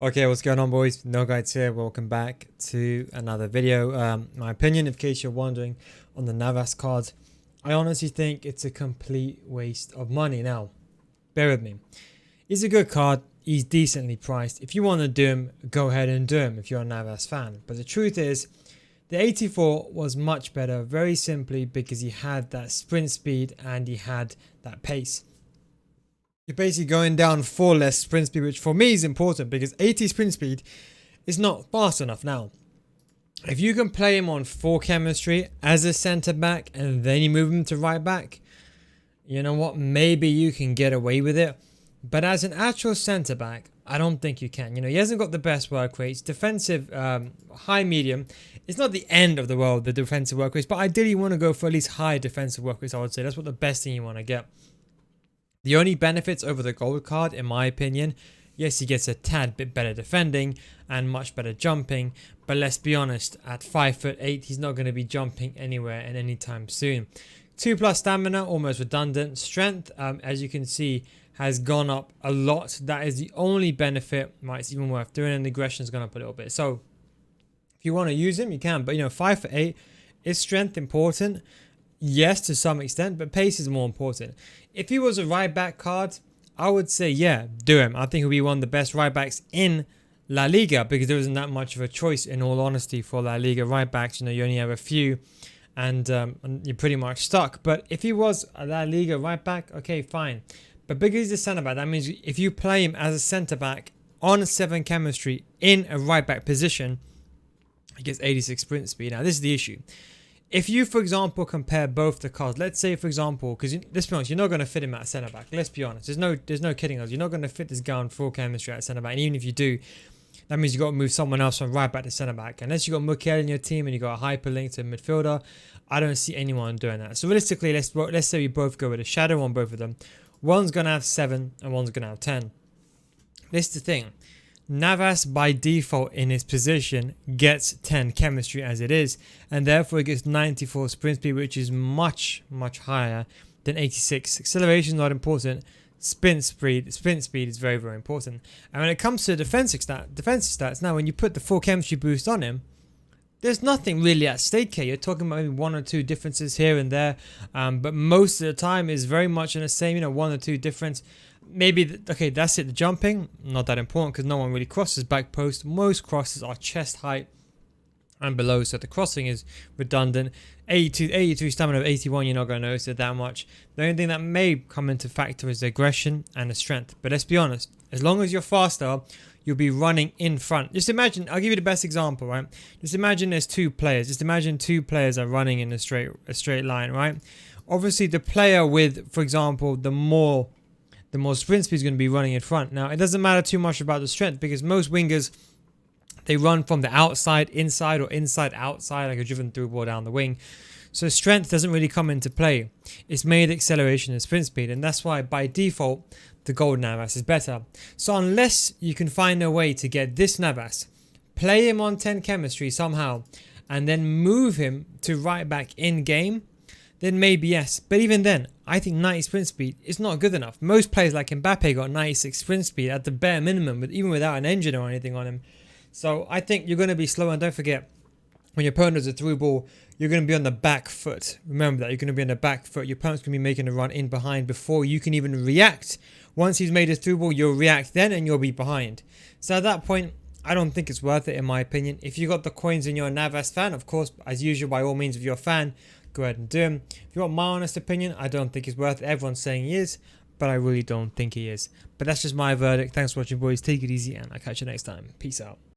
Okay, what's going on, boys? NealGuides here. Welcome back to another video. My opinion, in case you're wondering, on the Navas card, I honestly think it's a complete waste of money. Now, bear with me. He's a good card. He's decently priced. If you want to do him, go ahead and do him if you're a Navas fan. But the truth is, the 84 was much better, very simply because he had that sprint speed and he had that pace. You're basically going down 4 less sprint speed, which for me is important because 80 sprint speed is not fast enough. Now, if you can play him on 4 chemistry as a centre back and then you move him to right back, you know what? Maybe you can get away with it. But as an actual centre back, I don't think you can. You know, he hasn't got the best work rates. Defensive, high, medium. It's not the end of the world, the defensive work rates, but ideally you want to go for at least high defensive work rates, I would say. That's what the best thing you want to get. The only benefits over the gold card, in my opinion, yes, he gets a tad bit better defending and much better jumping, but let's be honest, at 5'8", he's not going to be jumping anywhere and anytime soon. 2+ stamina, almost redundant. Strength, as you can see, has gone up a lot. That is the only benefit. It's even worth doing, and aggression's gone up a little bit. So if you want to use him, you can, but 5'8", is strength important? Yes, to some extent, but pace is more important. If he was a right back card, I would say, yeah, do him. I think he'll be one of the best right backs in La Liga because there isn't that much of a choice, in all honesty, for La Liga right backs. You only have a few and you're pretty much stuck. But if he was a La Liga right back, okay, fine. But because he's a centre back, that means if you play him as a centre back on 7 chemistry in a right back position, he gets 86 sprint speed. Now, this is the issue. If you, for example, compare both the cards, let's say, for example, because let's be honest, you're not going to fit him at centre back. Let's be honest. There's no kidding us. You're not going to fit this guy on full chemistry at centre back. And even if you do, that means you got to move someone else from right back to centre back. Unless you got Mukiel in your team and you got a hyperlink to midfielder, I don't see anyone doing that. So realistically, let's say we both go with a shadow on both of them. One's going to have 7 and one's going to have 10. This is the thing. Navas by default in his position gets 10 chemistry as it is, and therefore it gets 94 sprint speed, which is much higher than 86. Acceleration is not important. Sprint speed is very, very important. And when it comes to defensive stats, now when you put the full chemistry boost on him, there's nothing really at stake here. You're talking about maybe 1 or 2 differences here and there, but most of the time is very much in the same, 1 or 2 difference. Maybe, okay, that's it. The jumping, not that important because no one really crosses back post. Most crosses are chest height and below, so the crossing is redundant. 82 stamina of 81, you're not going to notice it that much. The only thing that may come into factor is the aggression and the strength. But let's be honest, as long as you're faster, you'll be running in front. Just imagine, I'll give you the best example, right? Just imagine there's 2 players. Just imagine 2 players are running in a straight line, right? Obviously, the player with, for example, the more sprint speed is going to be running in front. Now, it doesn't matter too much about the strength because most wingers, they run from the outside inside or inside outside, like a driven through ball down the wing. So strength doesn't really come into play. It's made acceleration and sprint speed, and that's why by default the gold Navas is better. So unless you can find a way to get this Navas, play him on 10 chemistry somehow, and then move him to right back in game, then maybe yes. But even then, I think 90 sprint speed is not good enough. Most players like Mbappe got 96 sprint speed at the bare minimum, even without an engine or anything on him. So I think you're going to be slow, and don't forget, when your opponent does a through ball, you're going to be on the back foot. Remember that, you're going to be on the back foot. Your opponent's going to be making a run in behind before you can even react. Once he's made a through ball, you'll react then and you'll be behind. So at that point, I don't think it's worth it, in my opinion. If you got the coins and you're a Navas fan, of course, as usual, by all means, if you're a fan, go ahead and do him. If you want my honest opinion, I don't think he's worth it. Everyone's saying he is, but I really don't think he is. But that's just my verdict. Thanks for watching, boys. Take it easy, and I'll catch you next time. Peace out.